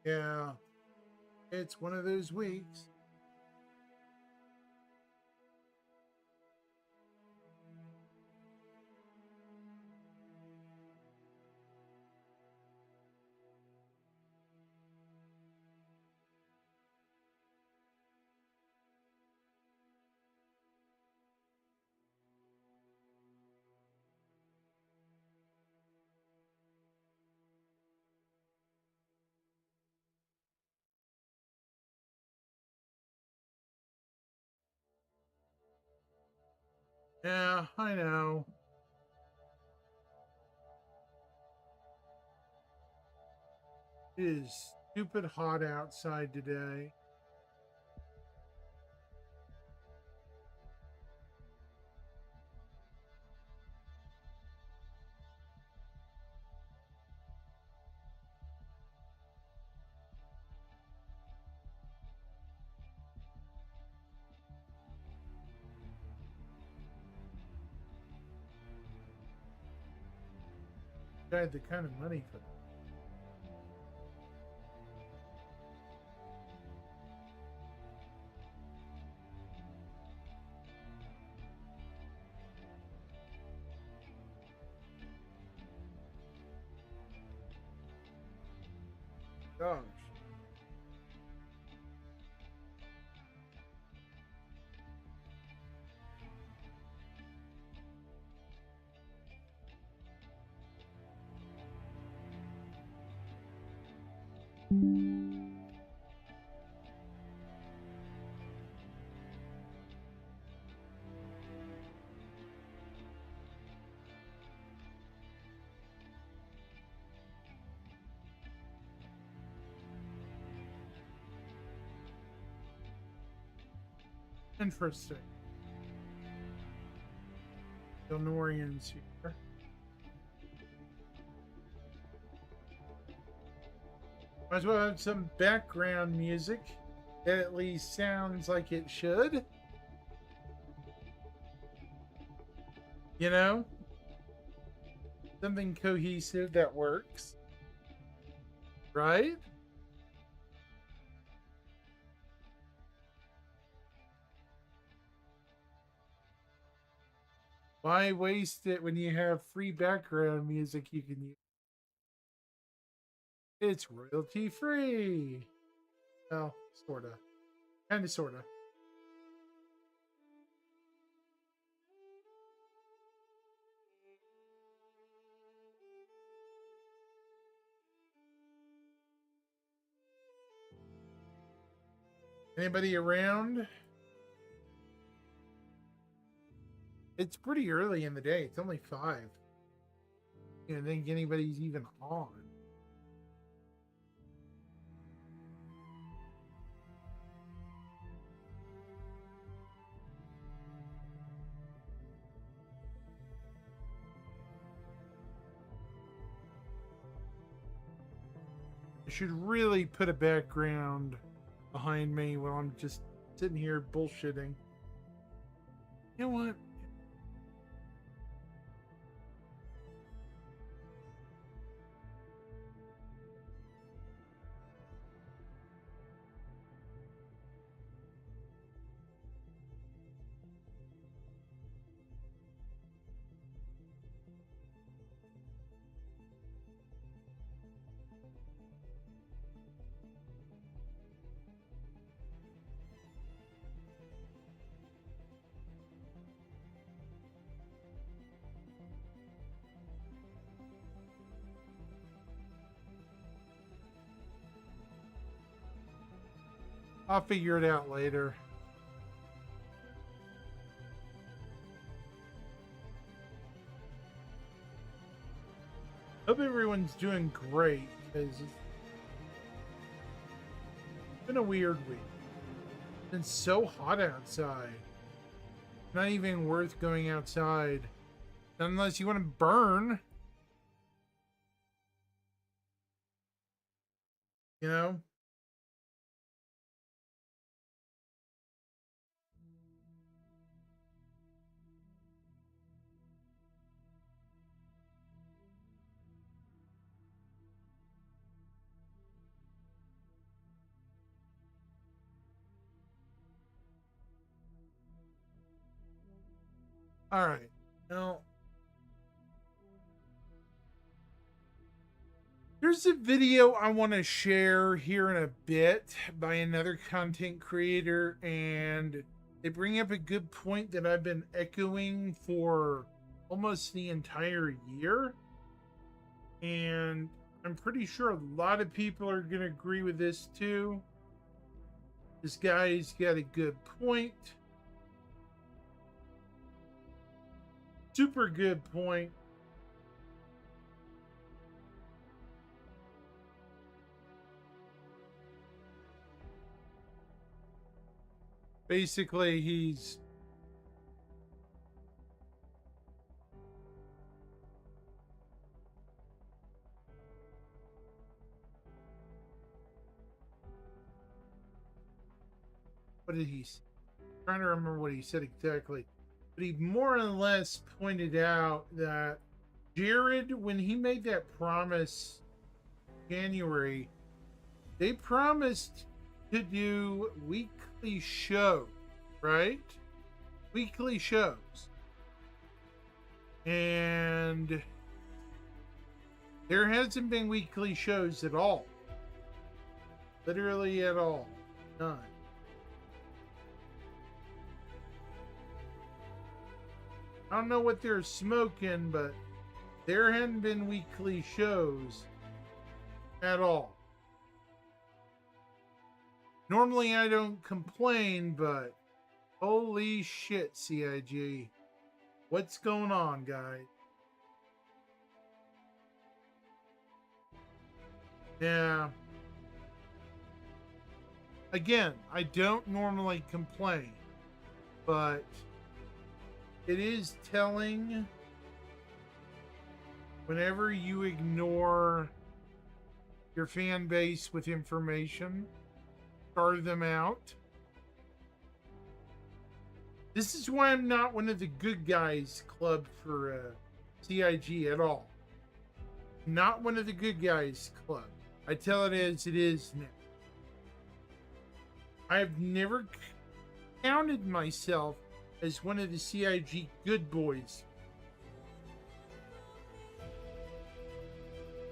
Yeah, it's one of those weeks. Yeah, I know. It is stupid hot outside today. I had the kind of money for that. Gosh. Interesting. Delnorians here. Might as well have some background music that at least sounds like it should. You know? Something cohesive that works. Right? Why waste it when you have free background music you can use? It's royalty free. Well, sorta. Kinda sorta. Anybody around? It's pretty early in the day. It's only 5. I don't think anybody's even on. I should really put a background behind me while I'm just sitting here bullshitting. You know what? I'll figure it out later. Hope everyone's doing great because it's been a weird week. It's been so hot outside. Not even worth going outside unless you want to burn. You know? All right. Now, here's a video I want to share here in a bit by another content creator, and they bring up a good point that I've been echoing for almost the entire year. And I'm pretty sure a lot of people are going to agree with this too. This guy's got a good point. Super good point. Basically, he's what did he say? I'm trying to remember what he said exactly. But he more or less pointed out that Jared, when he made that promise January, they promised to do weekly shows, right? Weekly shows. And there hasn't been weekly shows at all. Literally at all. None. I don't know what they're smoking, but there hadn't been weekly shows at all. Normally I don't complain, but holy shit, CIG. What's going on, guys? Yeah. Again, I don't normally complain, but it is telling whenever you ignore your fan base with information, starve them out. This is why I'm not one of the good guys club for CIG at all. Not one of the good guys club. I tell it as it is now. I've never counted myself as one of the CIG good boys.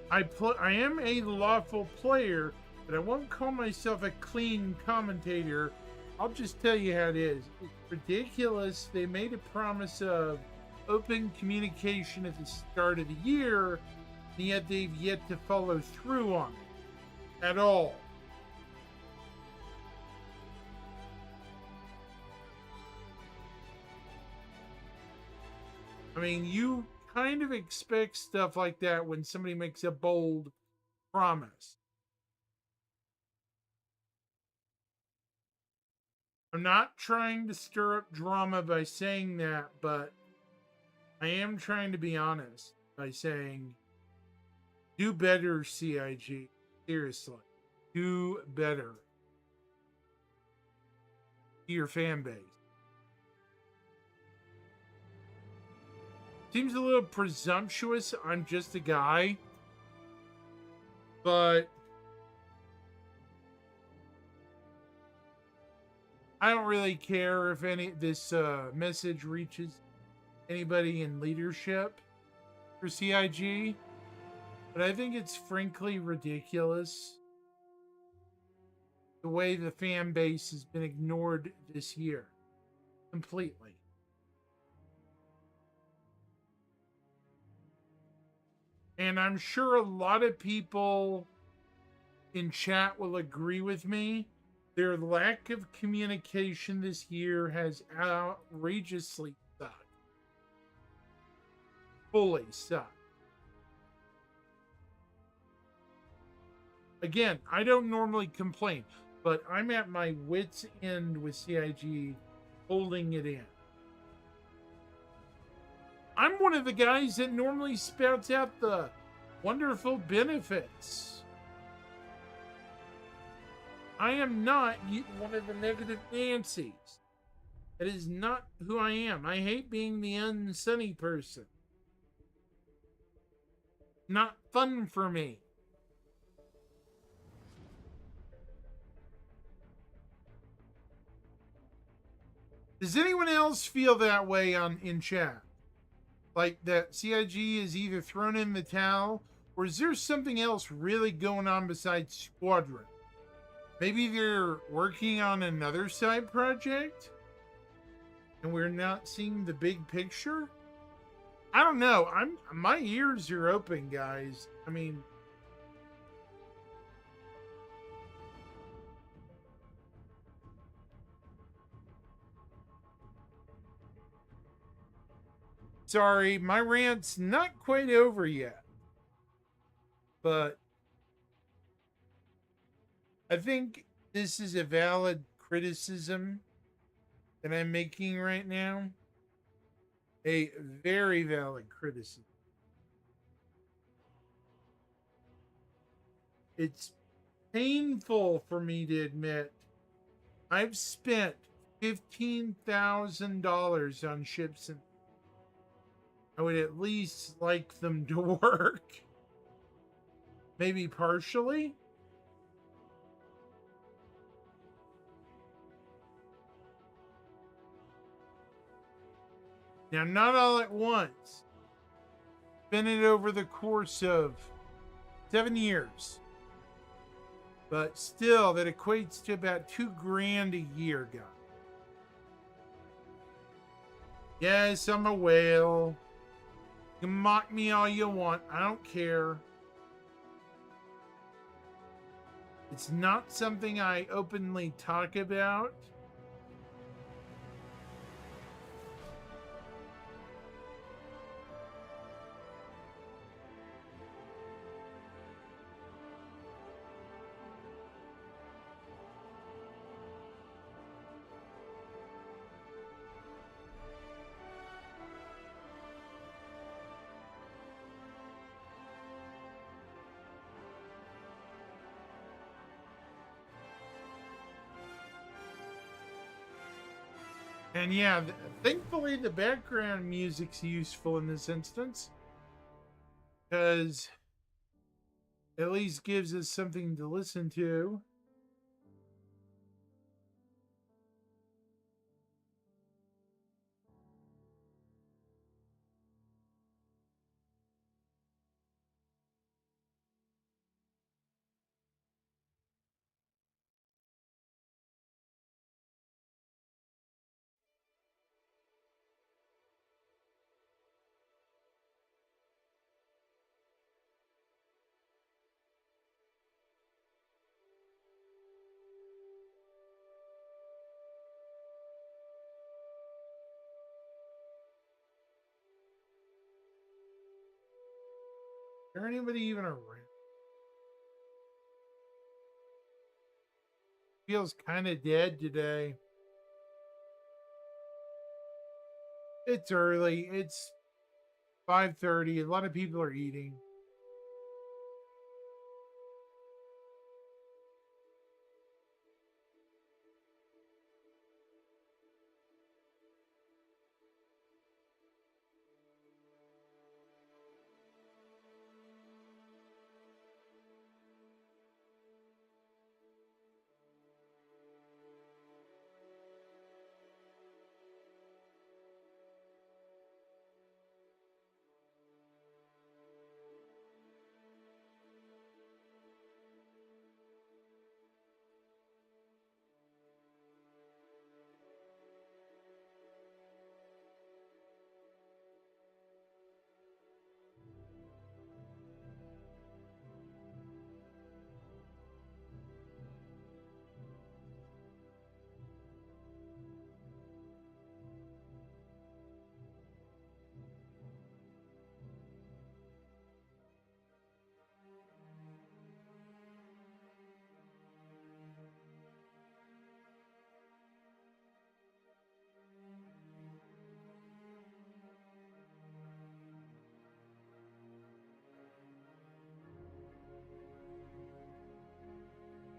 I am a lawful player, but I won't call myself a clean commentator. I'll just tell you how it is. It's ridiculous. They made a promise of open communication at the start of the year, and yet they've yet to follow through on it at all. I mean, you kind of expect stuff like that when somebody makes a bold promise. I'm not trying to stir up drama by saying that, but I am trying to be honest by saying, do better, CIG. Seriously. Do better to your fan base. Seems a little presumptuous. I'm just a guy. But I don't really care if this message reaches anybody in leadership for CIG. But I think it's frankly ridiculous the way the fan base has been ignored this year. Completely. And I'm sure a lot of people in chat will agree with me. Their lack of communication this year has outrageously sucked. Fully sucked. Again, I don't normally complain, but I'm at my wit's end with CIG holding it in. I'm one of the guys that normally spouts out the wonderful benefits. I am not one of the negative Nancys. That is not who I am. I hate being the unsunny person. Not fun for me. Does anyone else feel that way on in chat? Like that CIG is either thrown in the towel, or is there something else really going on besides Squadron? Maybe they're working on another side project and we're not seeing the big picture? I don't know. My ears are open, guys. I mean, sorry, my rant's not quite over yet. But I think this is a valid criticism that I'm making right now. A very valid criticism. It's painful for me to admit I've spent $15,000 on ships, and I would at least like them to work. Maybe partially. Now, not all at once. Spend it over the course of 7 years. But still, that equates to about $2,000 a year, guys. Yes, I'm a whale. You can mock me all you want. I don't care. It's not something I openly talk about. And yeah, thankfully the background music's useful in this instance, because at least gives us something to listen to. Is there anybody even around? Feels kind of dead today. It's early. It's 5:30. A lot of people are eating.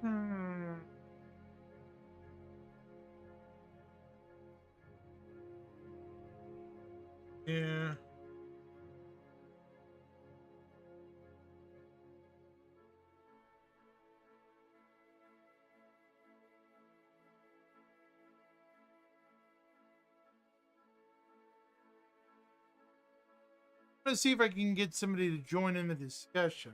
Hmm. Yeah. I'm gonna see if I can get somebody to join in the discussion.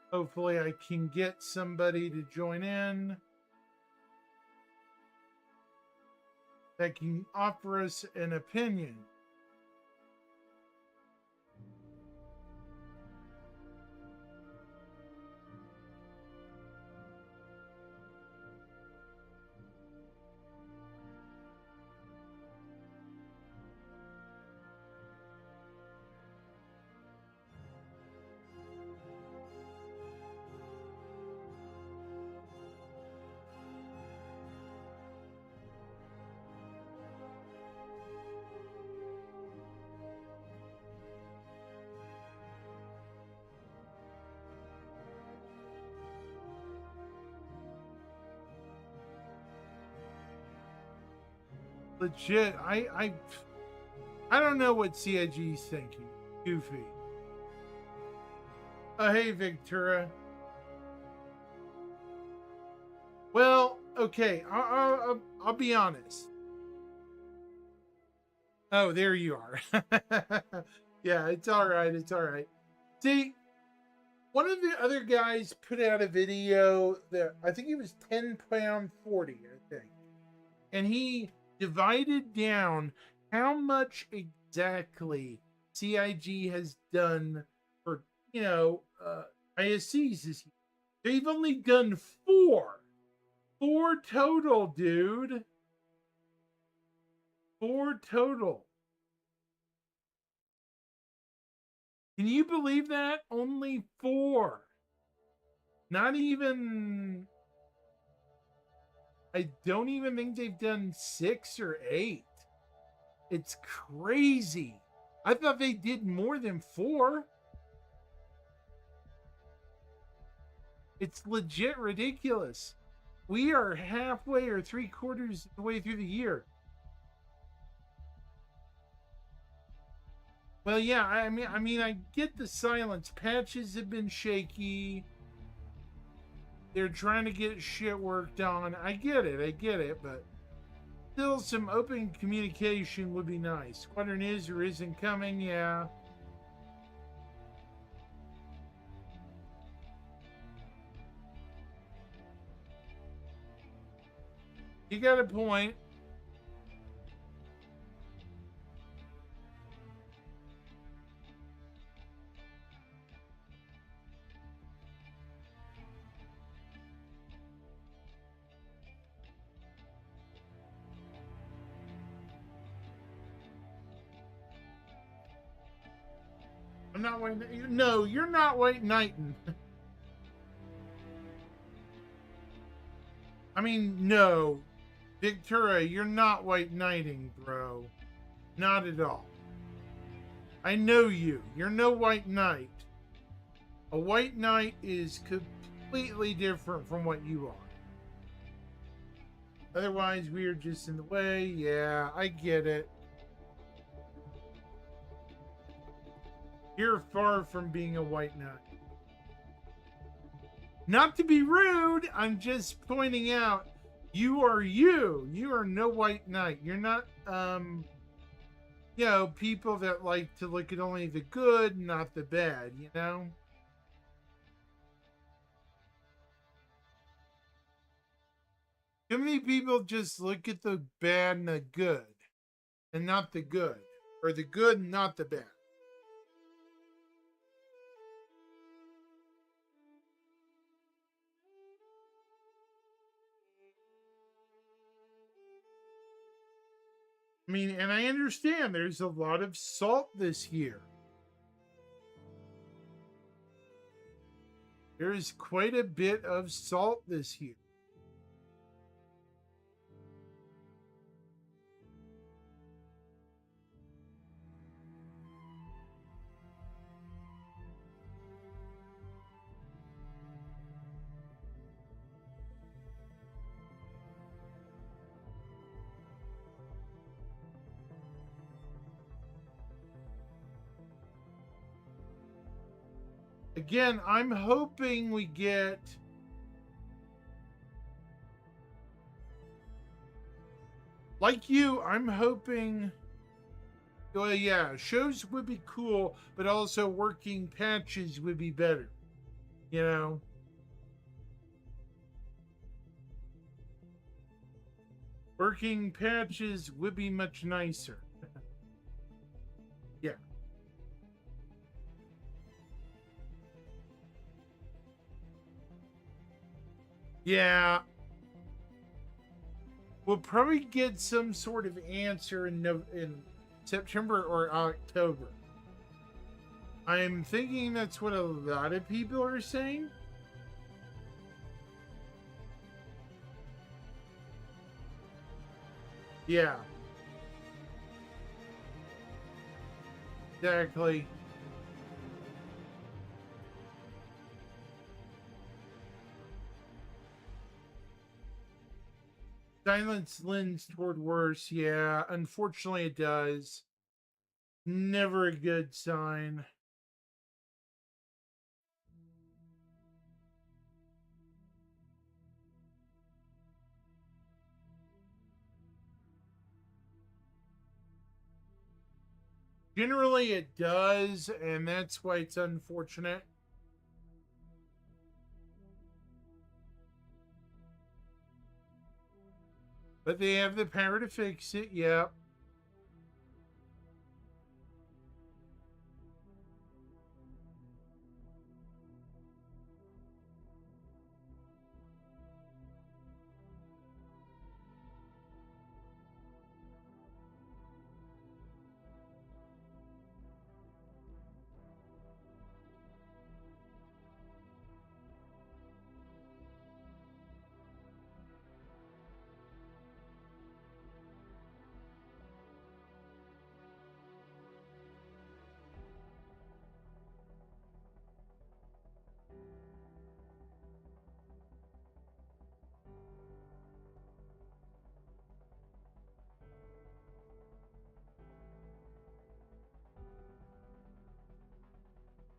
Hopefully I can get somebody to join in that can offer us an opinion. Legit, I don't know what CIG's thinking. Goofy. Oh, hey, Victura. Well, okay, I'll be honest. Oh, there you are. Yeah, it's all right. It's all right. See, one of the other guys put out a video that I think it was 10 pound 40, I think, and he divided down how much exactly CIG has done for, ISCs this year. They've only done four total, dude. 4 total. Can you believe that? Only 4. Not even, I don't even think they've done 6 or 8. It's crazy. I thought they did more than 4. It's legit ridiculous. We are halfway or 3/4 of the way through the year. Well, yeah, I mean, I get the silence. Patches have been shaky. They're trying to get shit worked on. I get it, but still some open communication would be nice. Squadron is or isn't coming, yeah. You got a point. I'm not waiting. No, you're not white knighting. I mean, no. Victura, you're not white knighting, bro. Not at all. I know you. You're no white knight. A white knight is completely different from what you are. Otherwise, we are just in the way. Yeah, I get it. You're far from being a white knight. Not to be rude, I'm just pointing out you are you. You are no white knight. You're not people that like to look at only the good, not the bad, you know? Too many people just look at the bad and the good, and not the good, or the good and not the bad. I mean, and I understand there's a lot of salt this year. There is quite a bit of salt this year. Again, I'm hoping we get like you, I'm hoping. Well, yeah, shows would be cool, but also working patches would be better. You know, working patches would be much nicer. Yeah. Yeah. We'll probably get some sort of answer in September or October. I'm thinking that's what a lot of people are saying. Yeah, exactly. Silence lends toward worse. Yeah, unfortunately, it does. Never a good sign. Generally, it does, and that's why it's unfortunate. But they have the power to fix it. Yeah.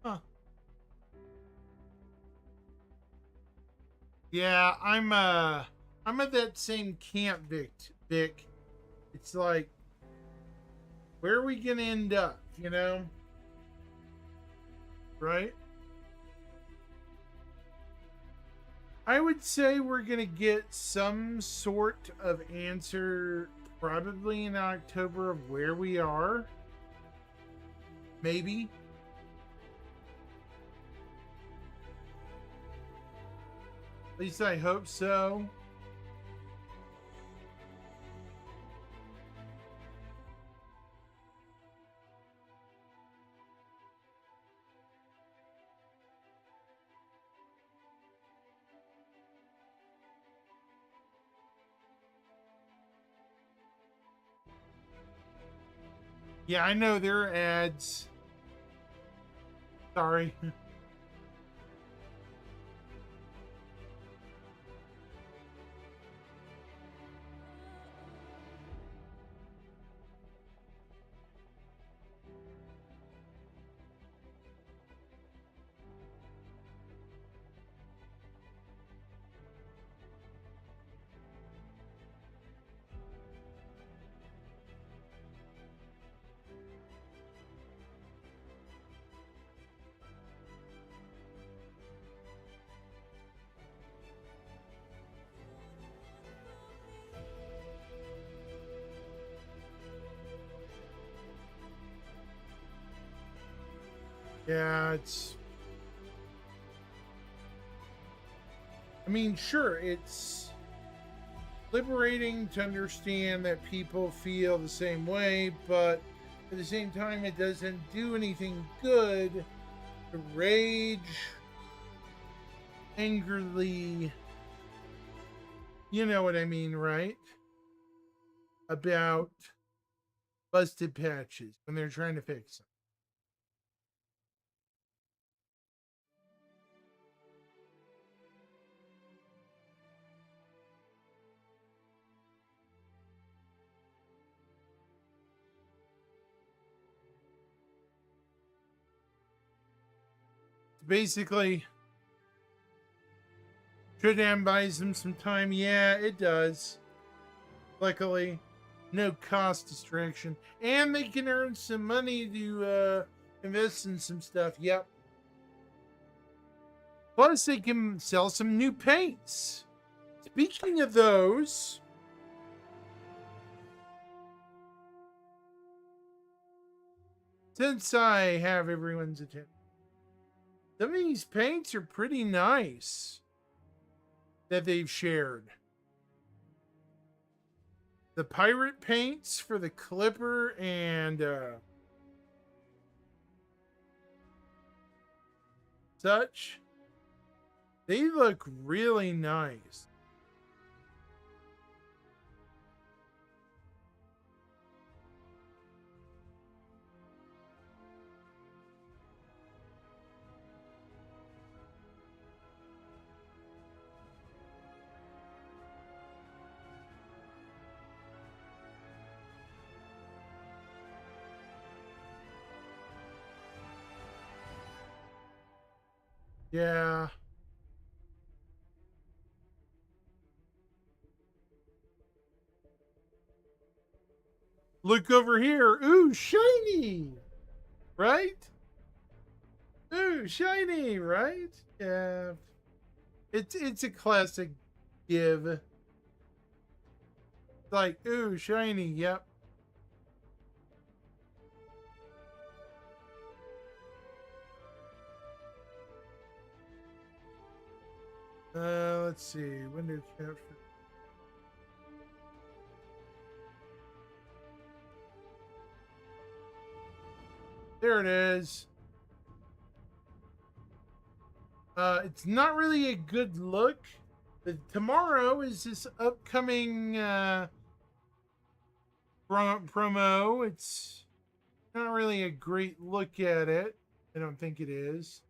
Huh. Yeah, I'm at that same camp, Vic. It's like, where are we gonna end up, you know? Right? I would say we're gonna get some sort of answer probably in October of where we are. Maybe. At least I hope so. Yeah, I know there are ads. Sorry. Yeah, it's. I mean, sure, it's liberating to understand that people feel the same way, but at the same time, it doesn't do anything good to rage angrily. You know what I mean, right? About busted patches when they're trying to fix them. Basically, should Dan buys them some time? Yeah, it does. Luckily. no cost distraction, and they can earn some money to invest in some stuff. Yep. Plus, they can sell some new paints. Speaking of those, since I have everyone's attention, some of these paints are pretty nice that they've shared. The pirate paints for the Clipper and such, they look really nice. Yeah. Look over here. Ooh, shiny. Right? Ooh, shiny, right? Yeah. It's a classic give. Like, ooh, shiny, yep. Let's see. Window capture. There it is. It's not really a good look. But tomorrow is this upcoming promo. It's not really a great look at it. I don't think it is.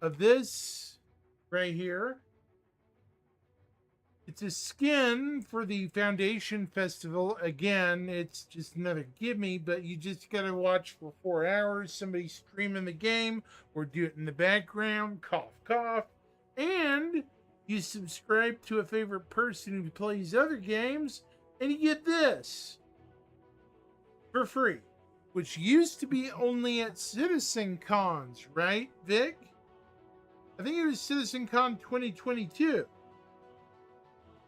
Of this right here. It's a skin for the Foundation Festival. Again, it's just another gimme, but you just gotta watch for 4 hours. Somebody streaming the game or do it in the background. Cough, cough. And you subscribe to a favorite person who plays other games, and you get this for free, which used to be only at Citizen Cons, right, Vic? I think it was Citizen Con 2022.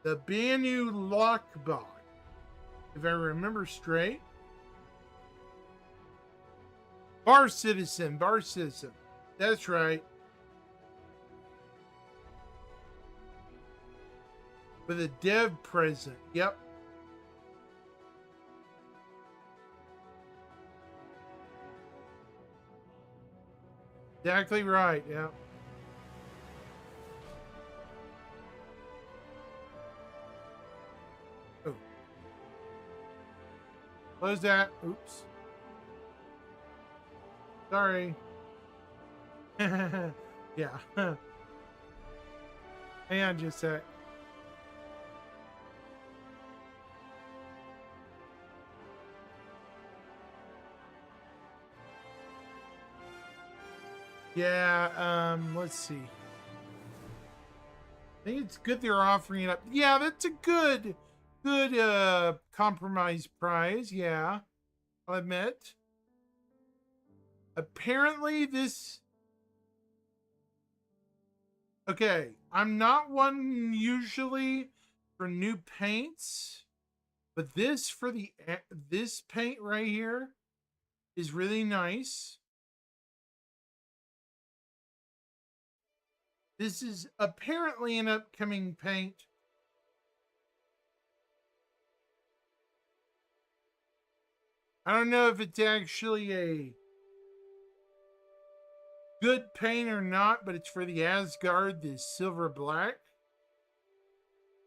The Banu Lockbot, if I remember straight. Bar Citizen. That's right. With a dev present. Yep. Exactly right. Yep. Oh. Close that. Oops. Sorry. Yeah. Hang on just a sec. Yeah, let's see. I think it's good they're offering it up. Yeah, that's a good compromise price. Yeah, I'll admit. Apparently this... Okay, I'm not one usually for new paints, but this for this paint right here is really nice. This is apparently an upcoming paint. I don't know if it's actually a good paint or not, but it's for the Asgard, this silver black.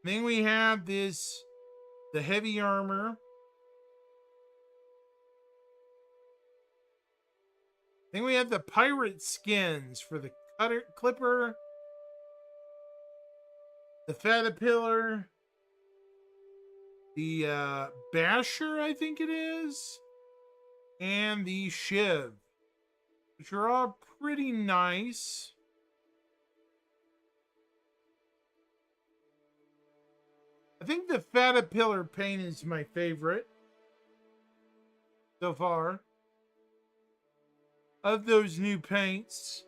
Then we have the heavy armor. Then we have the pirate skins for the Clipper, the Caterpillar, the Basher, I think it is, and the Shiv, which are all pretty nice. I think the Caterpillar paint is my favorite. so far of those new paints.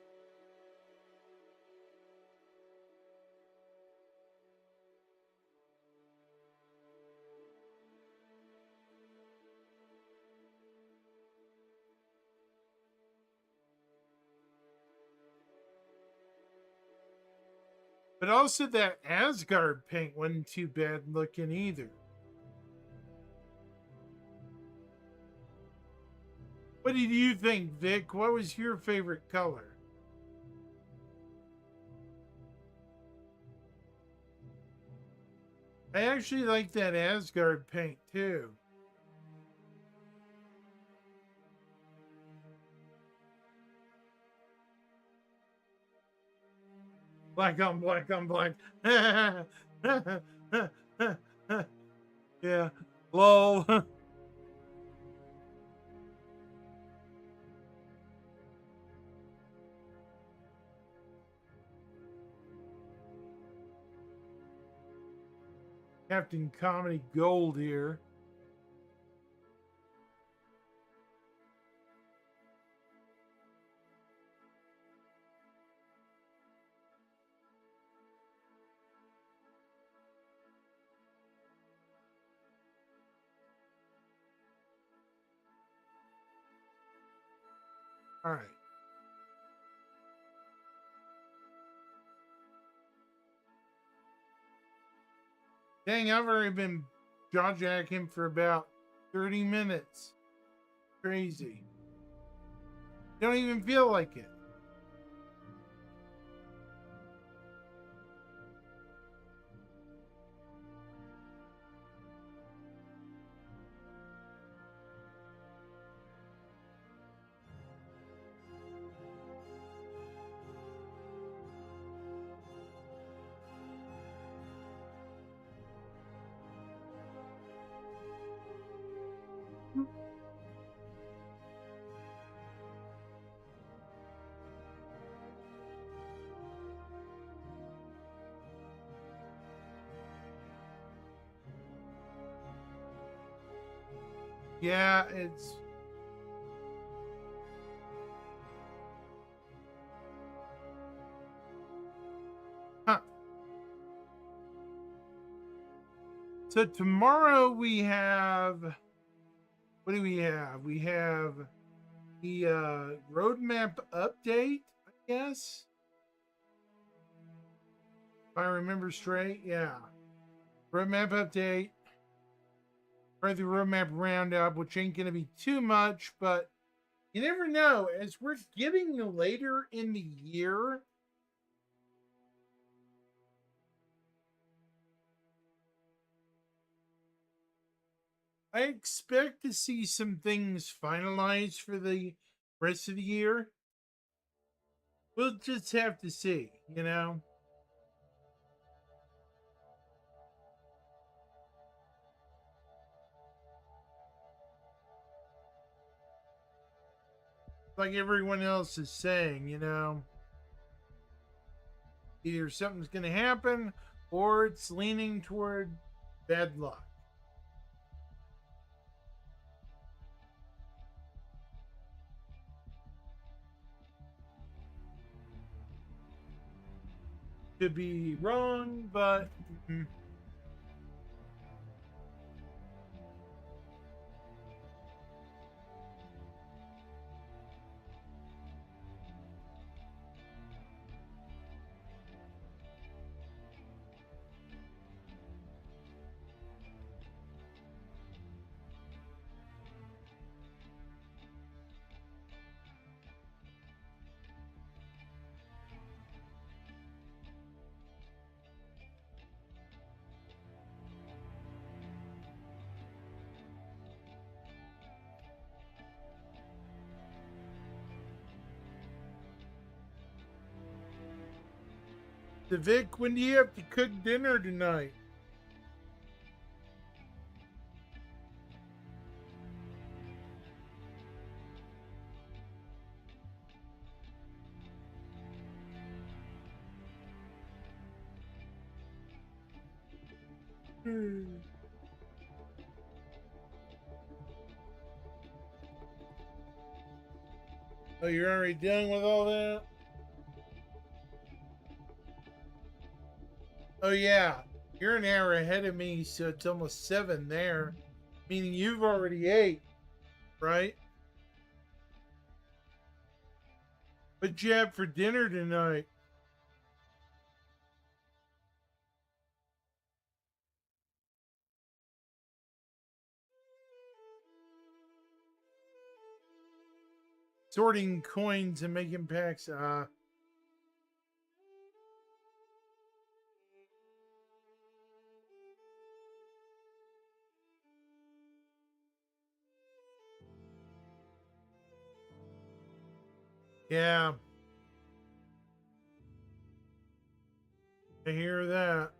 But also that Asgard paint wasn't too bad looking either. What did you think, Vic? What was your favorite color? I actually like that Asgard paint too. Black on black on black. Yeah. Lol. Captain Comedy Gold here. All right. Dang, I've already been jaw jacking for about 30 minutes. Crazy. Don't even feel like it. Yeah, it's huh. So tomorrow we have, what do we have? We have the roadmap update, I guess. If I remember straight, yeah. Roadmap update. Or the roadmap roundup, which ain't gonna be too much, but you never know. As we're getting later in the year, I expect to see some things finalized for the rest of the year. We'll just have to see, you know? Like everyone else is saying, you know? Either something's going to happen or it's leaning toward bad luck. Could be wrong, but the Vic, when do you have to cook dinner tonight? Oh, you're already done with all that? Oh, yeah. You're an hour ahead of me, so it's almost 7 there. Meaning you've already ate, right? What'd you have for dinner tonight? Sorting coins and making packs. Yeah, I hear that.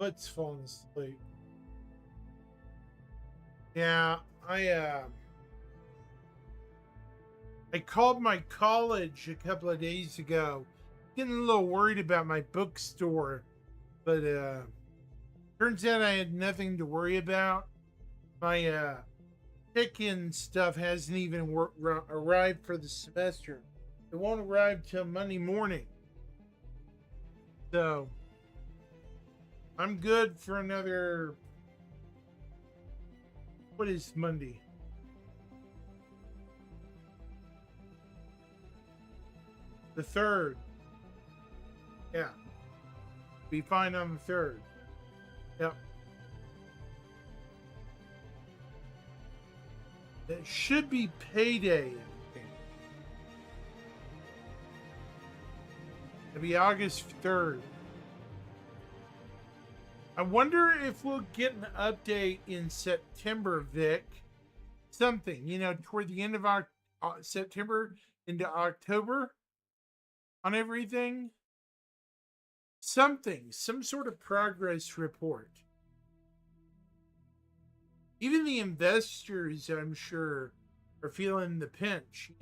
Let's fall asleep. Yeah, I called my college a couple of days ago, getting a little worried about my bookstore, but turns out I had nothing to worry about. My check-in stuff hasn't even arrived for the semester. It won't arrive till Monday morning, so I'm good for another. What is Monday? The third. Yeah, be fine on the third. Yep. It should be payday. It'll be August 3rd. I wonder if we'll get an update in September, Vic. Something, toward the end of our September into October on everything. Something, some sort of progress report. Even the investors, I'm sure, are feeling the pinch.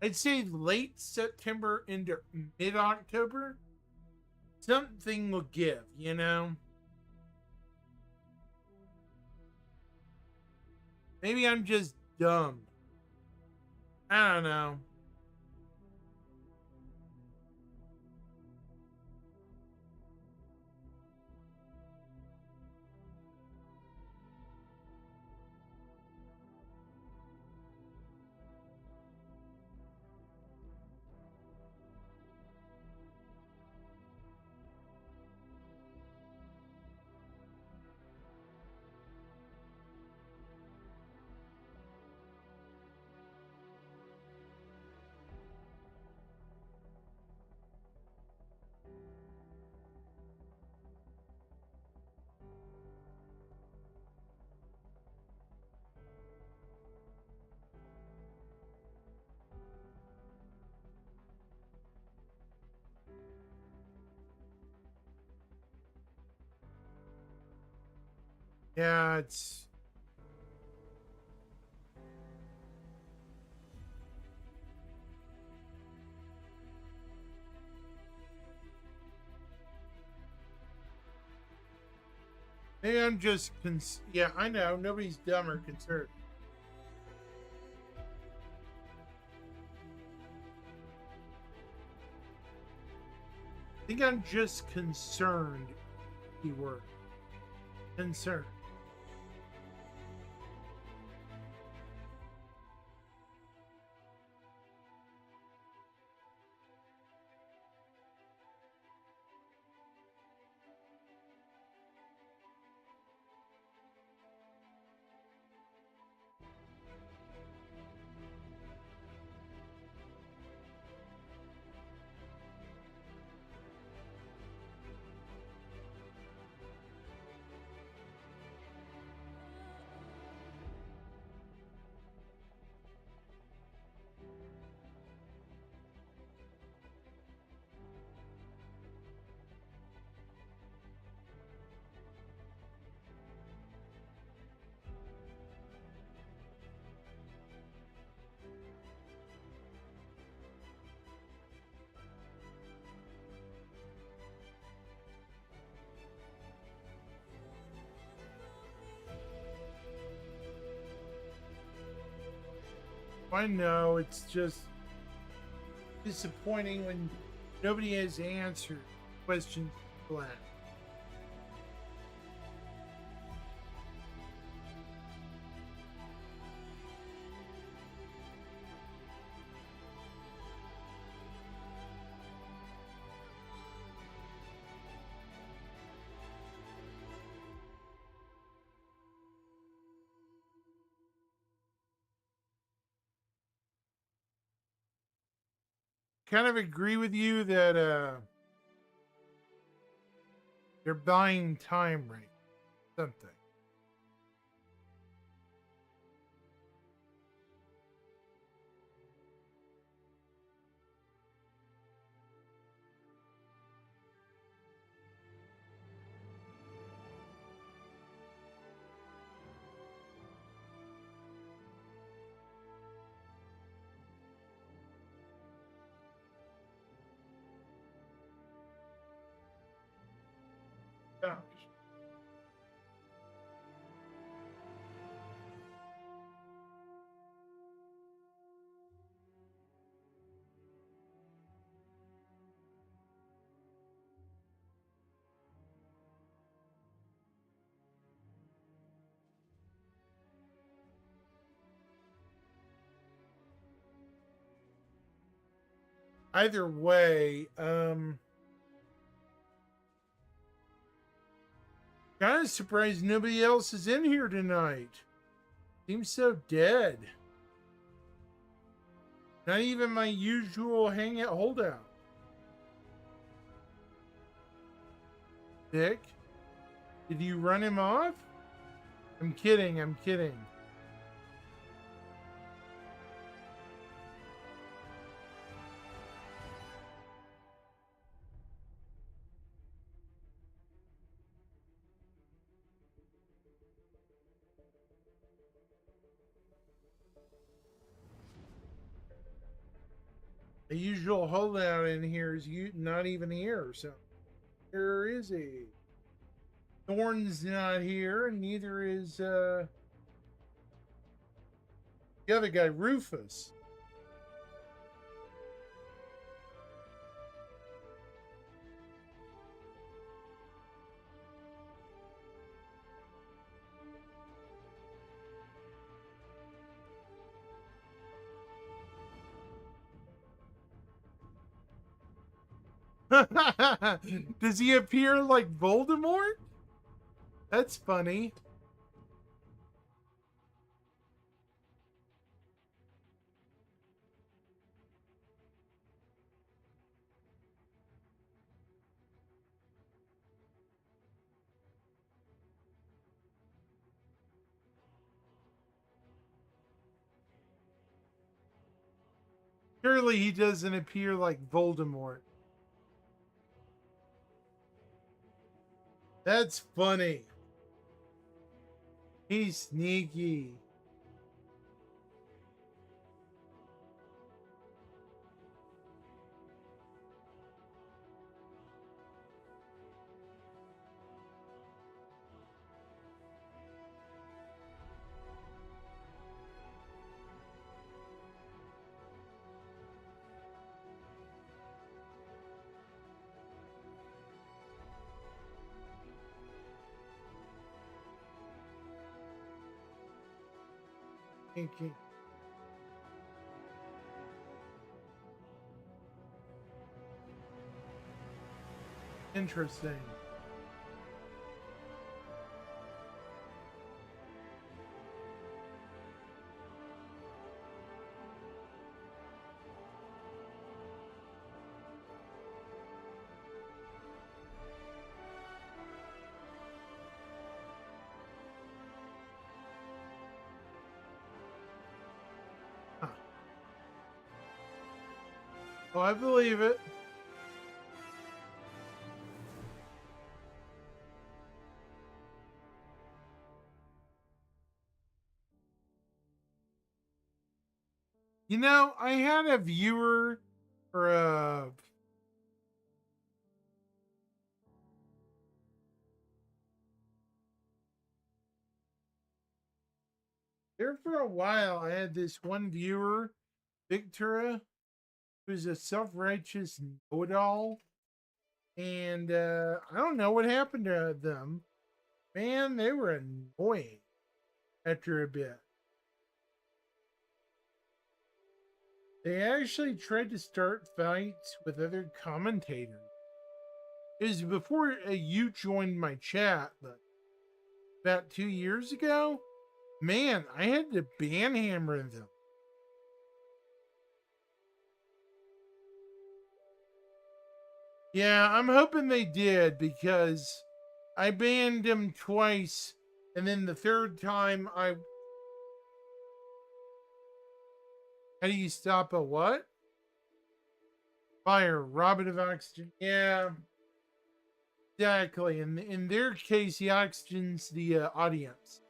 I'd say late September into mid October, something will give. Maybe I'm just dumb. I don't know. Yeah, it's maybe I'm just yeah, I know nobody's dumb or concerned. I think I'm just concerned. Keyword concerned. I know it's just disappointing when nobody has answered questions people ask. Kind of agree with you that they're buying time right. Something. Gosh. Either way, kind of surprised nobody else is in here tonight. Seems so dead. Not even my usual hangout holdout. Dick, did you run him off? I'm kidding, I'm kidding. The usual holdout in here is you not even here, so where is he? Thorn's not here, and neither is the other guy, Rufus. Does he appear like Voldemort? That's funny. Surely he doesn't appear like Voldemort. That's funny. He's sneaky. Sneaky. Interesting. Huh. Oh, I believe it. You know, I had a viewer or a There for a while, I had this one viewer, Victora, who's a self-righteous know-it-all, and I don't know what happened to them. Man, they were annoying after a bit. They actually tried to start fights with other commentators. It was before you joined my chat, but about 2 years ago, man, I had to banhammer them. Yeah, I'm hoping they did because I banned him twice, and then the third time I. How do you stop a what? Fire, robbing of oxygen. Yeah, exactly. In their case, the oxygen's the audience.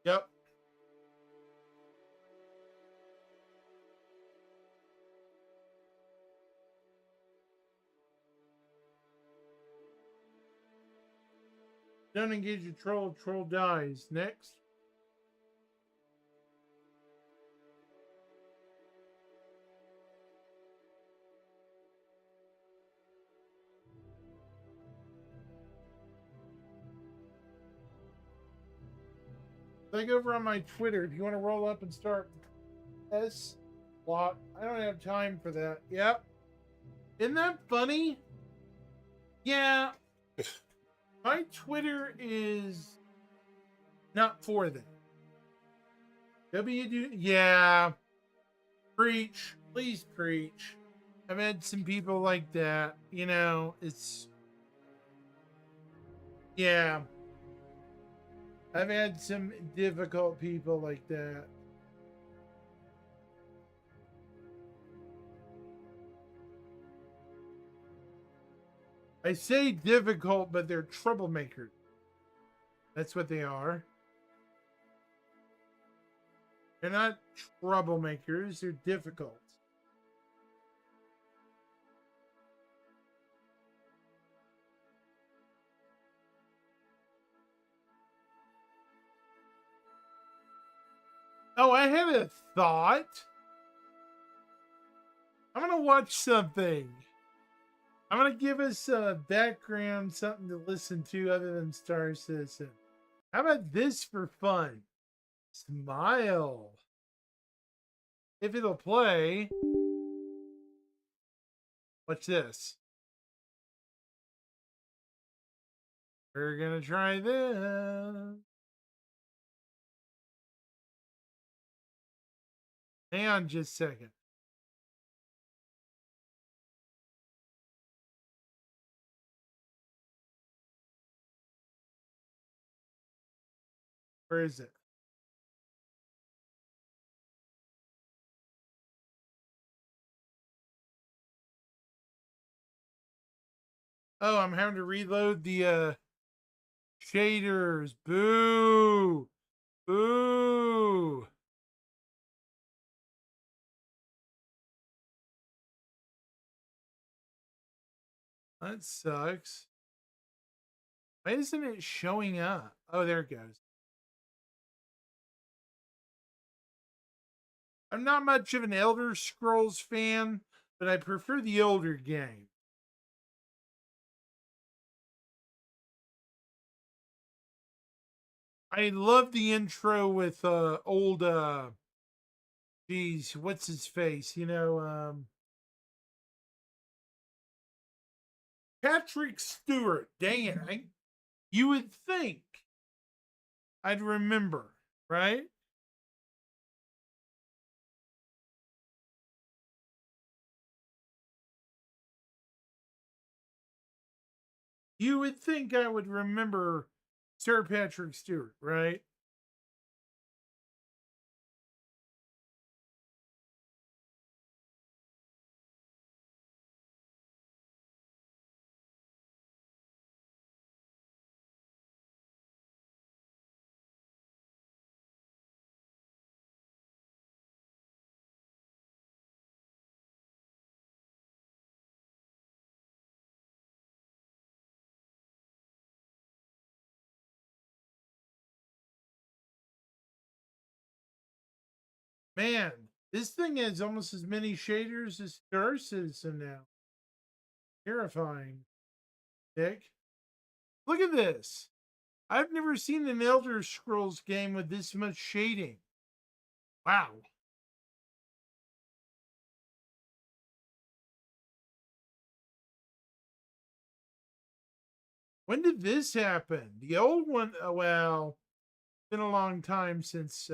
Yep. Don't engage a troll. Troll dies. Next. Click over on my Twitter if you want to roll up and start S block. I don't have time for that. Yep. Isn't that funny? Yeah. My Twitter is not for that. Yeah. Preach. Please preach. I've had some people like that. You know, it's yeah. I've had some difficult people like that. I say difficult, but they're troublemakers. That's what they are. They're not troublemakers, they're difficult. Oh, I had a thought. I'm gonna watch something. I'm gonna give us a background, something to listen to other than Star Citizen. How about this for fun? Smile. If it'll play, watch this. We're gonna try this. Hang on just a second. Where is it? Oh, I'm having to reload the shaders. Boo! Boo! That sucks. Why isn't it showing up? Oh, there it goes. I'm not much of an Elder Scrolls fan, but I prefer the older game. I love the intro with old geez, what's his face? Patrick Stewart. Dang it. You would think I'd remember, right? You would think I would remember Sir Patrick Stewart, right? Man, this thing has almost as many shaders as Star Citizen now. Terrifying. Dick. Look at this. I've never seen an Elder Scrolls game with this much shading. Wow. When did this happen? The old one, well, it's been a long time since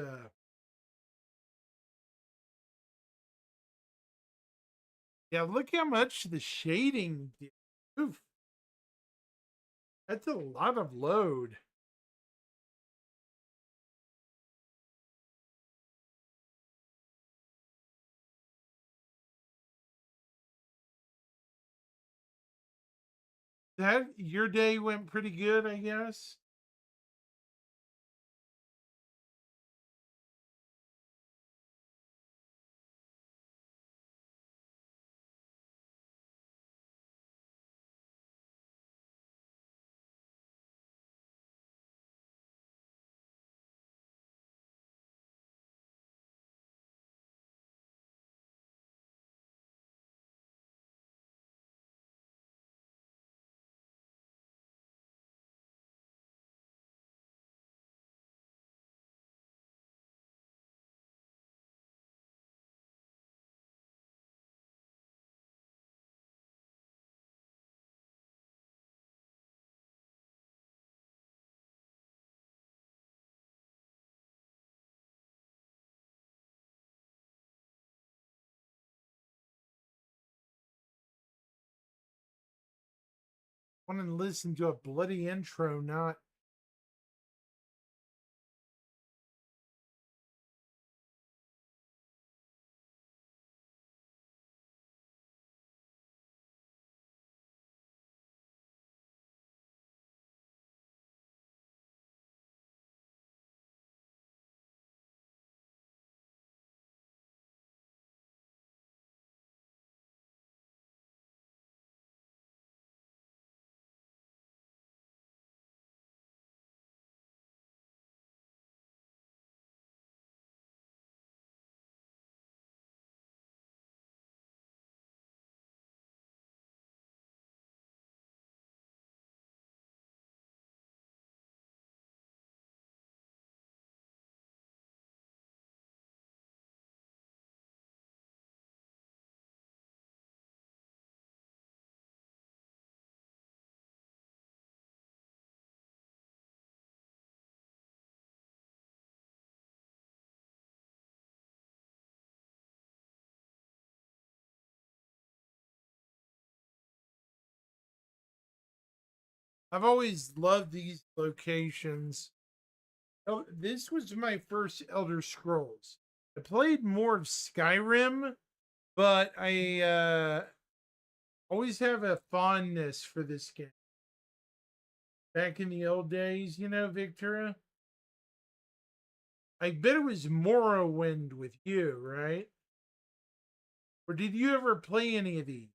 yeah, look how much the shading did. Oof. That's a lot of load. That your day went pretty good, I guess. I want to listen to a bloody intro, not I've always loved these locations. Oh, this was my first Elder Scrolls. I played more of Skyrim, but I always have a fondness for this game. Back in the old days, you know, Victoria? I bet it was Morrowind with you, right? Or did you ever play any of these?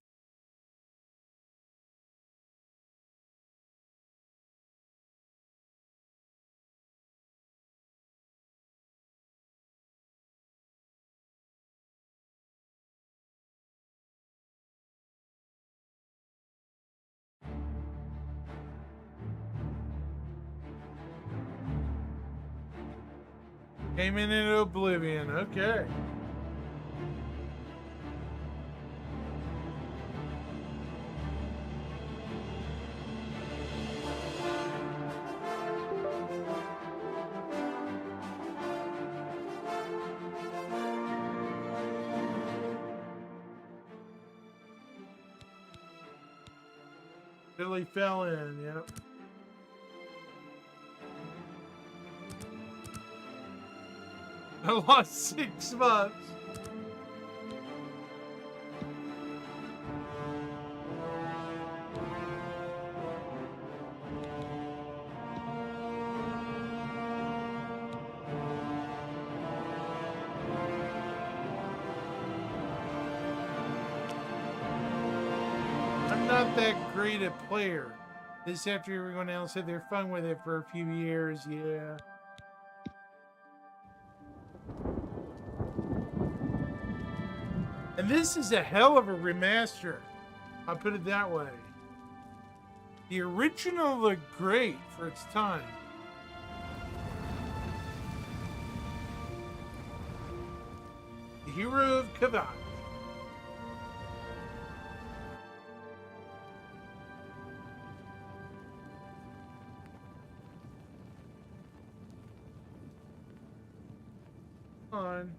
Came in oblivion. Okay. Billy fell in, yep. I lost 6 months. I'm not that great a player. This after everyone else had their fun with it for a few years, yeah. And this is a hell of a remaster. I'll put it that way. The original looked great for its time. The Hero of Kvatch. On.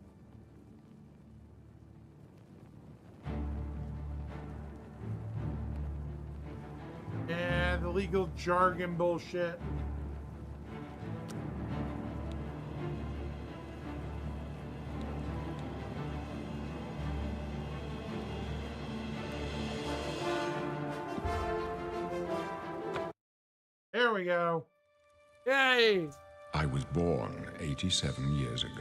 And the legal jargon bullshit. There we go. Yay! I was born 87 years ago.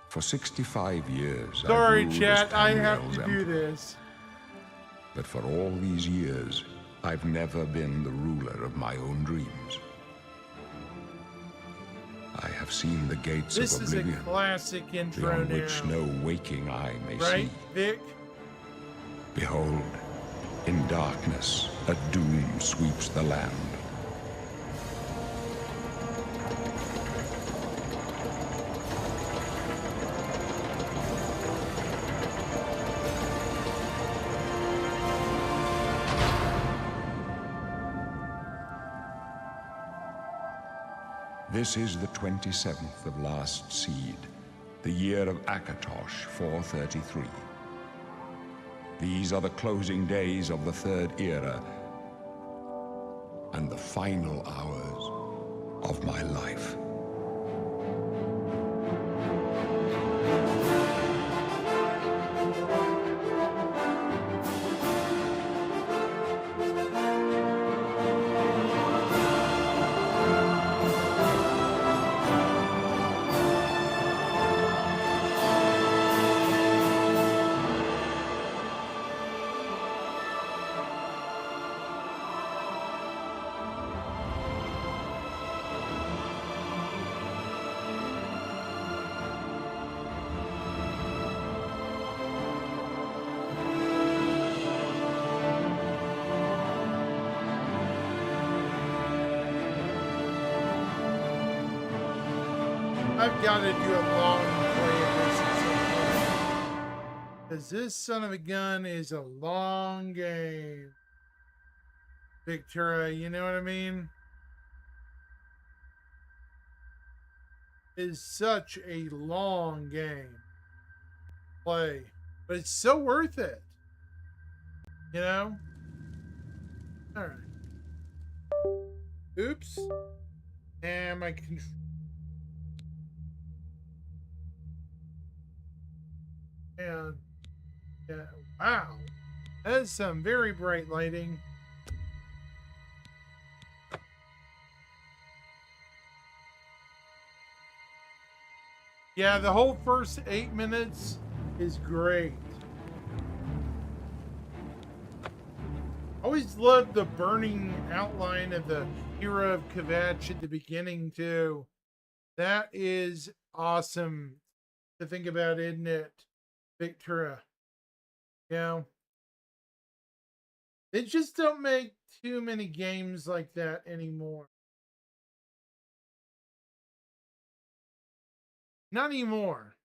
For 65 years, Sorry, I ruled chat, as I have Tamriel's to emperor. do this. But for all these years, I've never been the ruler of my own dreams. I have seen the gates This of is a oblivion, classic intro beyond now. which no waking eye may Right, see. Vic? Behold, in darkness, a doom sweeps the land. This is the 27th of last seed, the year of Akatosh 433. These are the closing days of the Third Era and the final hours of my life. I've got to do a long play of this at some point. Because this son of a gun is a long game. Victura, you know what I mean? It's such a long game. Play. But it's so worth it. You know? Alright. Oops. And my control. And yeah, wow, that is some very bright lighting. Yeah, the whole first 8 minutes is great. Always loved the burning outline of the Hero of Kvatch at the beginning too. That is awesome to think about, isn't it? Victura. You know, they just don't make too many games like that anymore. Not anymore.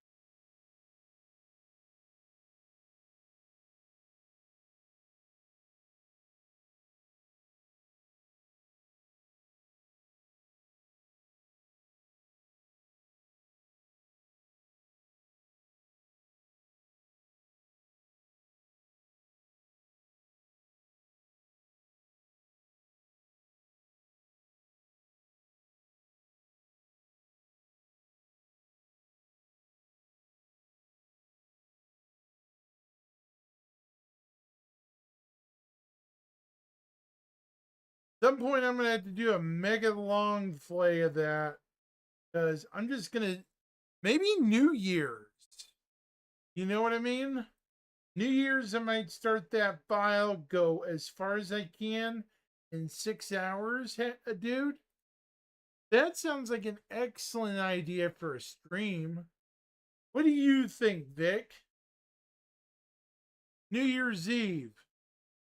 At some point, I'm gonna have to do a mega long play of that because I'm just gonna maybe New Year's. You know what I mean? New Year's, I might start that file, go as far as I can in 6 hours, dude. That sounds like an excellent idea for a stream. What do you think, Vic? New Year's Eve,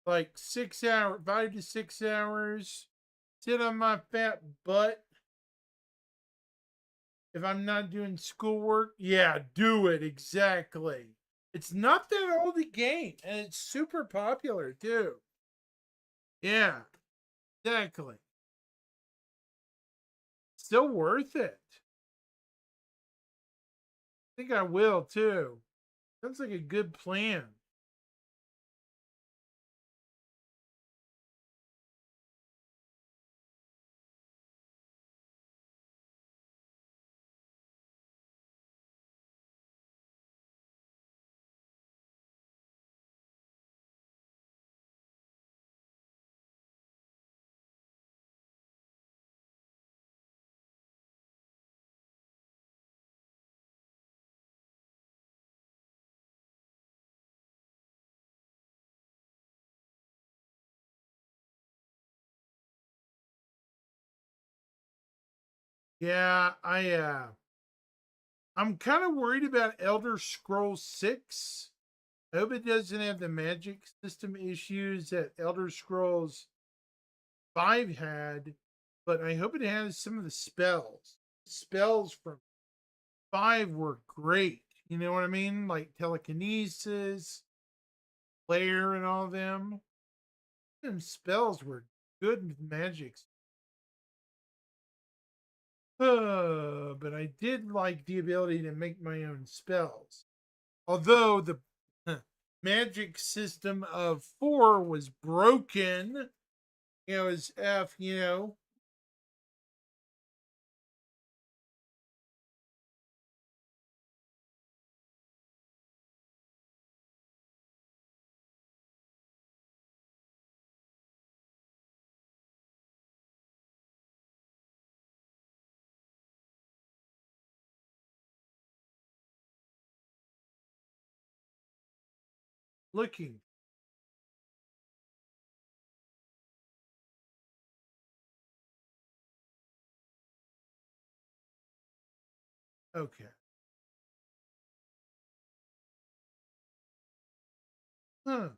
like 6 hours, 5 to 6 hours. Sit on my fat butt. If I'm not doing schoolwork, yeah, do it exactly. It's not that old a game, and it's super popular too. Yeah, exactly. Still worth it. I think I will too. Sounds like a good plan. Yeah, I'm kind of worried about Elder Scrolls 6. I hope it doesn't have the magic system issues that Elder Scrolls 5 had, but I hope it has some of the spells. Spells from 5 were great. You know what I mean? Like telekinesis, Player, and all of them. Them spells were good magics. But I did like the ability to make my own spells. Although the magic system of 4 was broken, as F. Looking. Okay. Huh.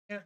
Yeah.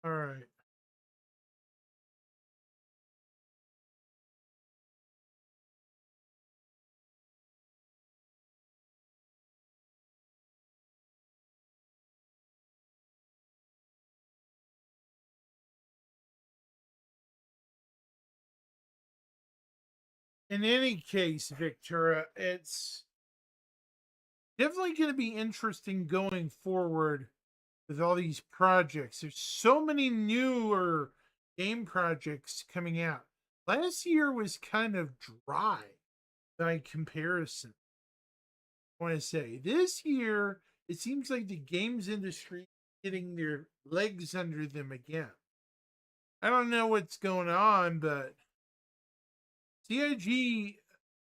All right. In any case, Victoria, it's definitely going to be interesting going forward with all these projects. There's so many newer game projects coming out. Last year was kind of dry by comparison. I want to say this year it seems like the games industry getting their legs under them again. I don't know what's going on, but CIG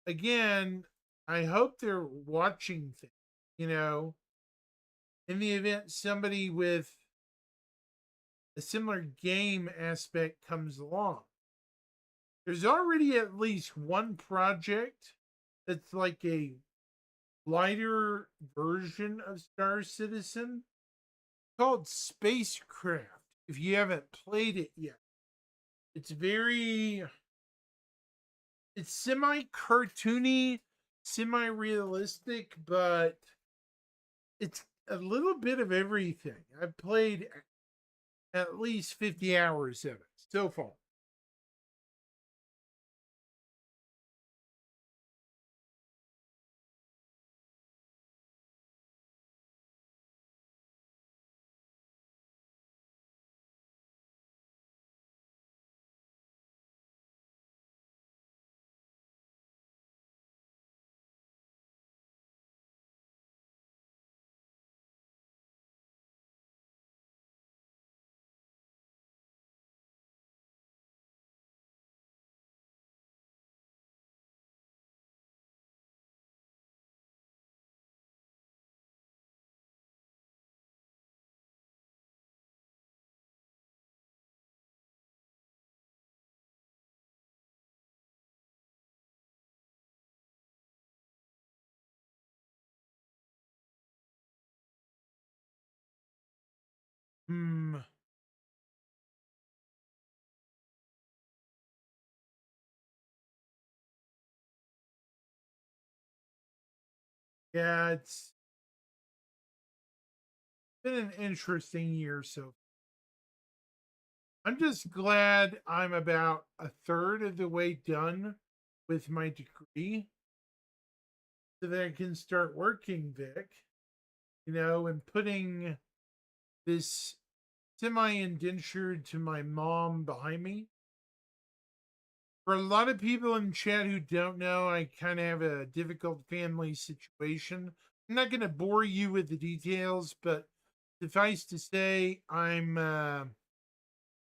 again. I hope they're watching things. You know, in the event somebody with a similar game aspect comes along. there's already at least one project that's like a lighter version of Star Citizen called Spacecraft. If you haven't played it yet, it's very, it's semi cartoony, semi realistic, but it's a little bit of everything. I've played at least 50 hours of it so far. Hmm. Yeah, it's been an interesting year so. I'm just glad I'm about a third of the way done with my degree so that I can start working, Vic, and putting this semi indentured to my mom behind me. For a lot of people in chat who don't know, I kind of have a difficult family situation. I'm not going to bore you with the details, but suffice to say, I'm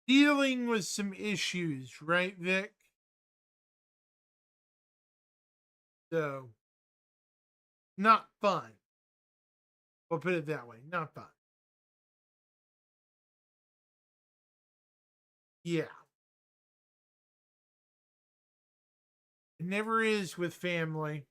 dealing with some issues, right, Vic? So, not fun. We'll put it that way. Not fun. Yeah. It never is with family.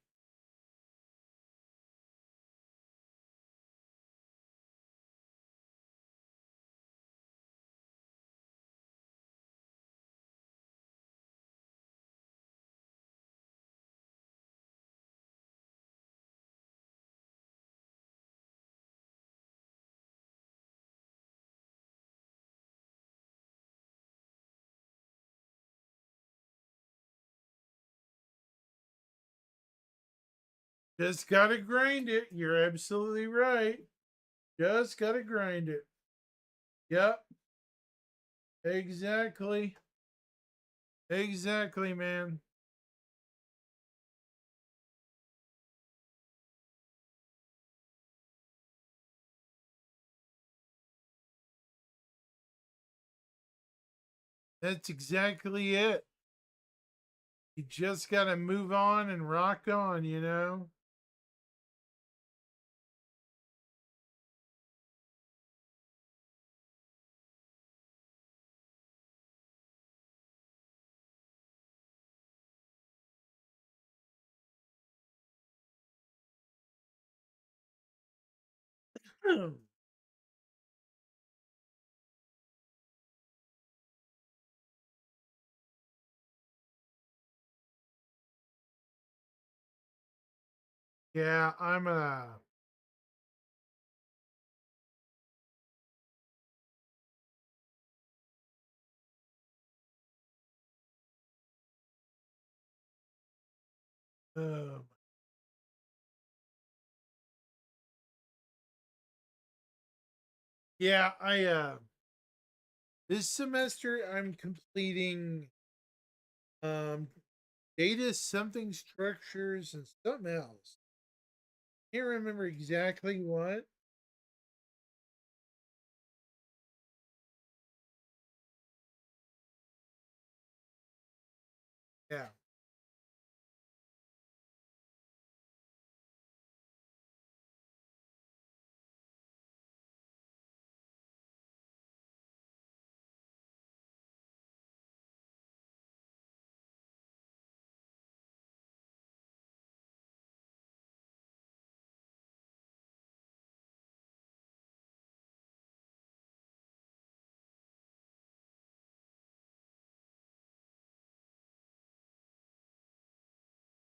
Just gotta grind it. You're absolutely right. Just gotta grind it. Yep. Exactly. Exactly, man. That's exactly it. You just gotta move on and rock on. Yeah, I'm uh yeah, I this semester I'm completing um data something structures and something else. Can't remember exactly what. Yeah.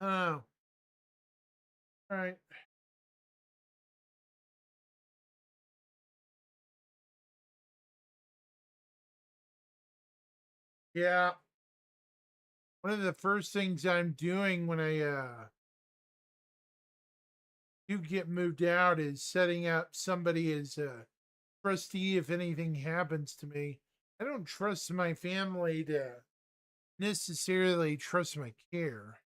Oh, all right. Yeah. One of the first things I'm doing when I do get moved out is setting up somebody as a trustee if anything happens to me. I don't trust my family to necessarily trust my care.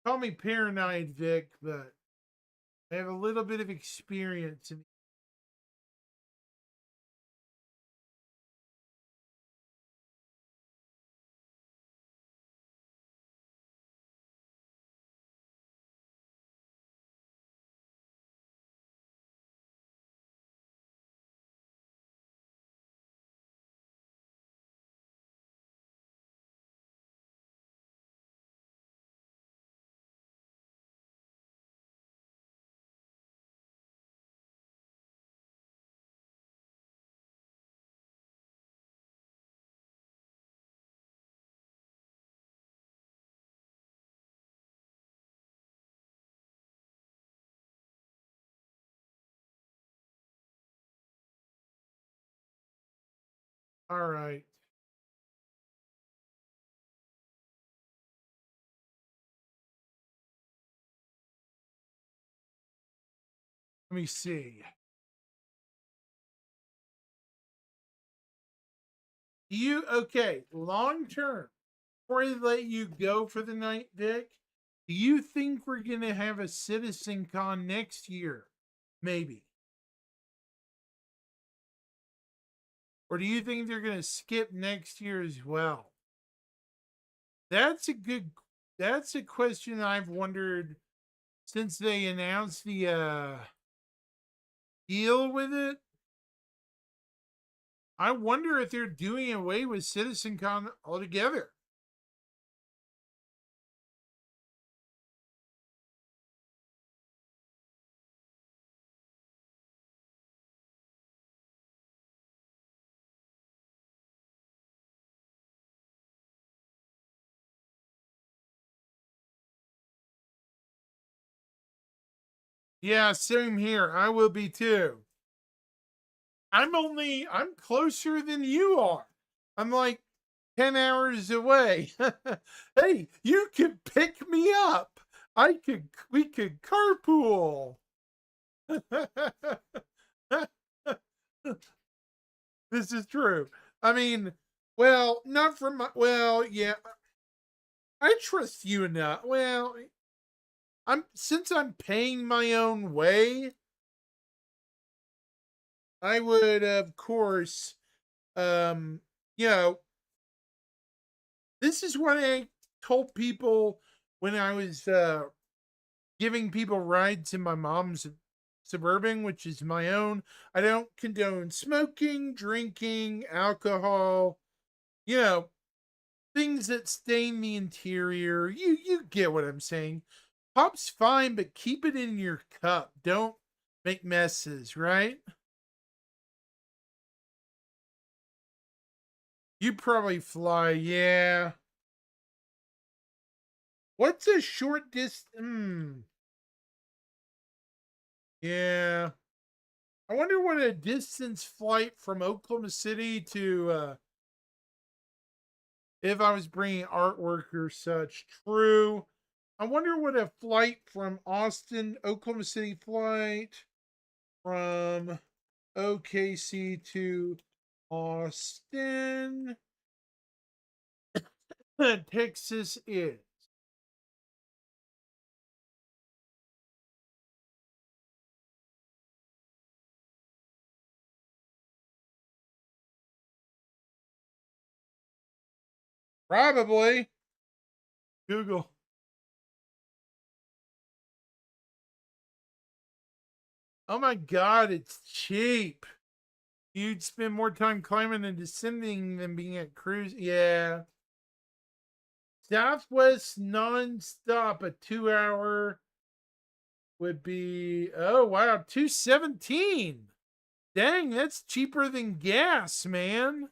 Call me paranoid, Vic, but I have a little bit of experience in. All right. Let me see. You okay? Long term, before I let you go for the night, Vic, do you think we're gonna have a Citizen Con next year? Maybe. Or do you think they're gonna skip next year as well? That's a good that's a question I've wondered since they announced the deal with it. I wonder if they're doing away with CitizenCon altogether. Yeah, same here. I will be too. I'm closer than you are. I'm like 10 hours away. Hey, you could pick me up. We could carpool. This is true. I mean, well, not from my, well, yeah, I trust you enough. Well, since I'm paying my own way, I would of course um you know, this is what I told people when I was giving people rides in my mom's Suburban, which is my own. I don't condone smoking, drinking, alcohol, you know, things that stain the interior. You get what I'm saying. Pop's fine, but keep it in your cup. Don't make messes, right? You probably fly, yeah. What's a short distance? Yeah. I wonder what a distance flight from Oklahoma City to, if I was bringing artwork or such. True. I wonder what a flight from Austin, Oklahoma City flight from OKC to Austin, Texas is. Probably. Google. Oh my God, it's cheap. You'd spend more time climbing and descending than being at cruise. Yeah. Southwest nonstop, a 2 hour would be, oh wow, 217. Dang, that's cheaper than gas, man.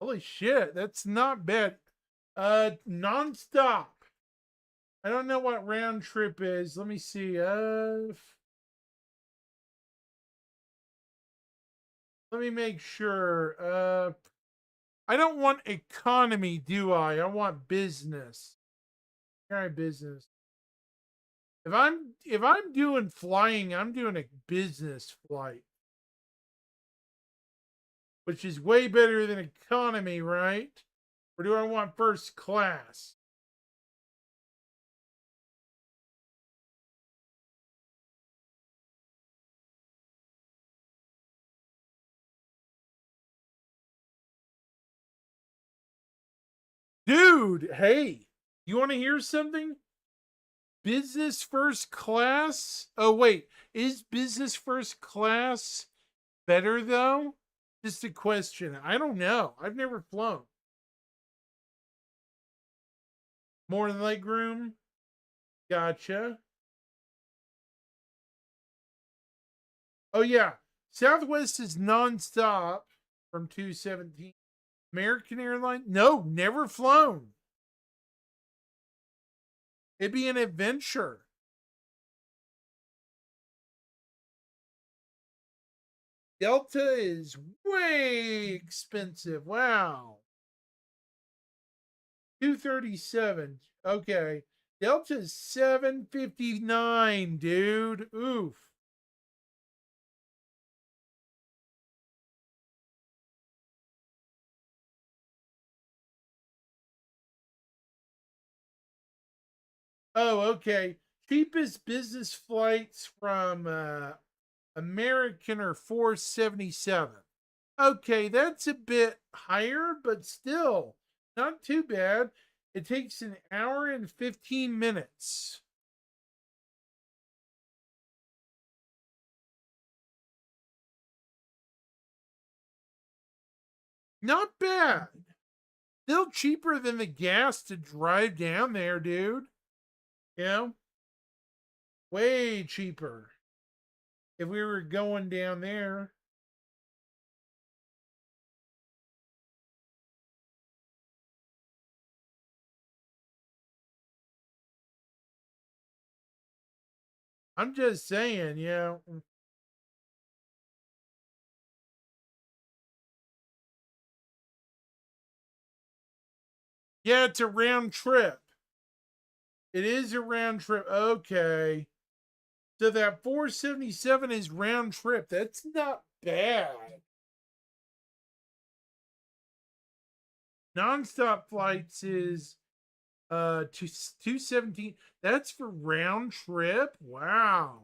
Holy shit, that's not bad. Nonstop. I don't know what round trip is. Let me see. Let me make sure. I don't want economy, do I? I want business. All right, business. If I'm doing flying, I'm doing a business flight, which is way better than economy, right? Or do I want first class? Dude, hey, you want to hear something? Business first class? Oh, wait. Is business first class better, though? Just a question. I don't know. I've never flown. More leg room? Gotcha. Oh, yeah. Southwest is nonstop from 217. American Airlines? No, never flown. It'd be an adventure. Delta is way expensive. Wow. 237. Okay. Delta's 759, dude. Oof. Oh, okay. Cheapest business flights from American are 477. Okay, that's a bit higher, but still not too bad. It takes an hour and 15 minutes. Not bad. Still cheaper than the gas to drive down there, dude. You know, way cheaper if we were going down there. I'm just saying, yeah, it's a round trip. It is a round trip. Okay. So that 477 is round trip. That's not bad. Nonstop flights is to 217. That's for round trip. Wow.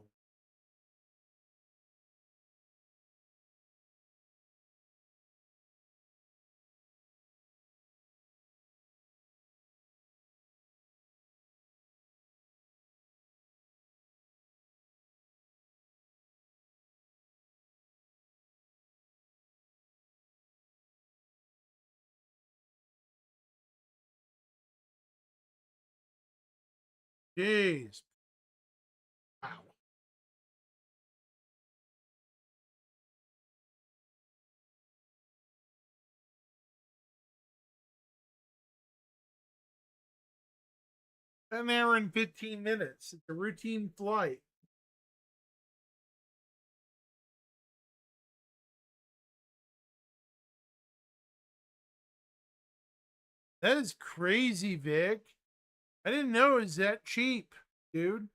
Jeez. Wow. An hour and 15 minutes. It's a routine flight. That is crazy, Vic. I didn't know it was that cheap, dude.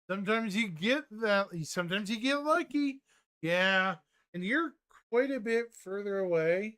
Sometimes you get that. Sometimes you get lucky. Yeah. And you're quite a bit further away.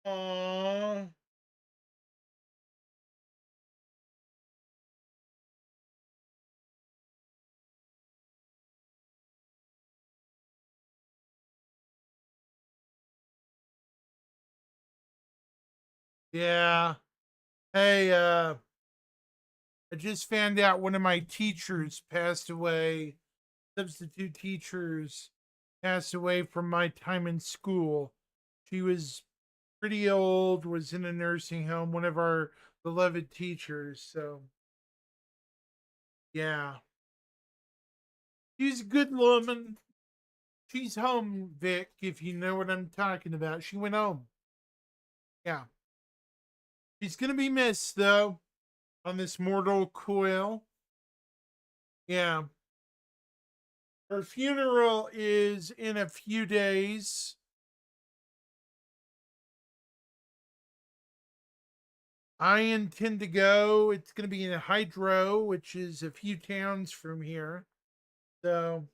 Aww. Yeah. Hey, I just found out one of my teachers passed away. Substitute teachers passed away from my time in school. She was pretty old, was in a nursing home, one of our beloved teachers. So, yeah. She's a good woman. She's home, Vic, if you know what I'm talking about. She went home. Yeah. She's going to be missed, though, on this mortal coil. Yeah. Her funeral is in a few days. I intend to go. It's going to be in Hydro, which is a few towns from here. So,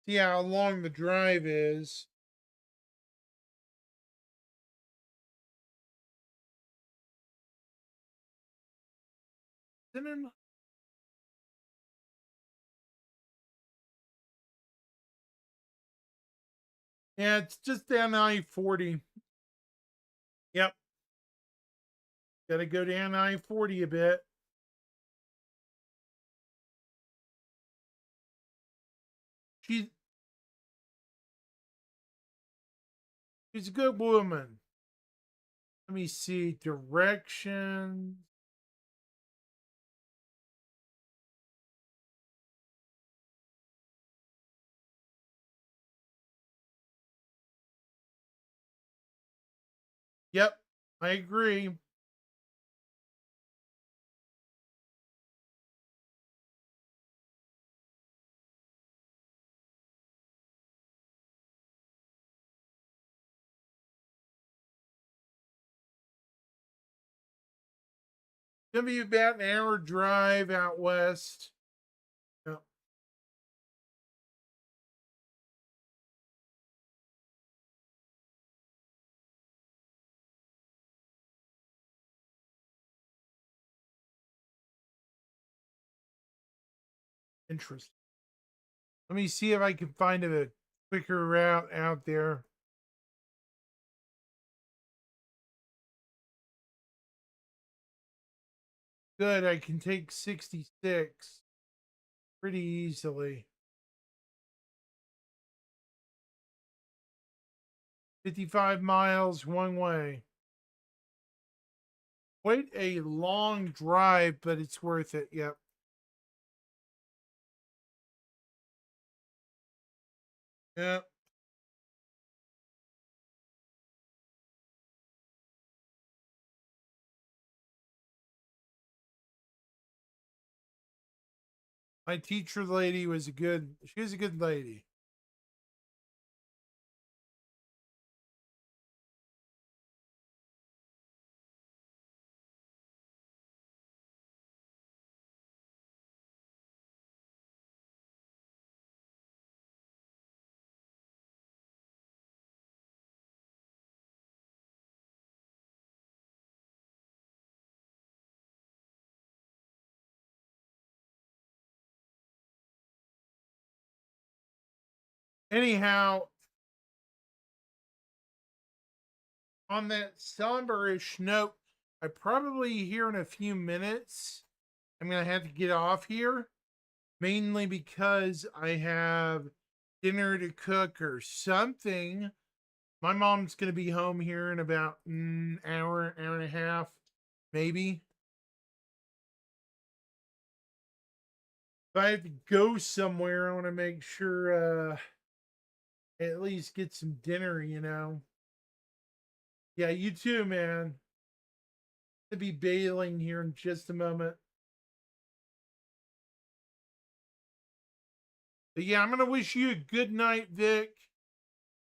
see how long the drive is. Yeah, it's just down I-40. Yep. Got to go down I-40 a bit. She's she's a good woman. Let me see directions. Yep, I agree. Gonna be about an hour drive out west. Yep. Interesting. Let me see if I can find a quicker route out there. Good, I can take 66 pretty easily. 55 miles one way. Quite a long drive, but it's worth it. Yep. Yep. My teacher lady was she was a good lady. Anyhow, on that somberish note, I probably here in a few minutes I'm gonna have to get off here, mainly because I have dinner to cook or something. My mom's gonna be home here in about an hour, hour and a half, maybe. If I have to go somewhere, I want to make sure at least get some dinner, you know. Yeah, you too, man. To be bailing here in just a moment. But yeah, I'm gonna wish you a good night, Vic.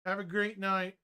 Have a great night.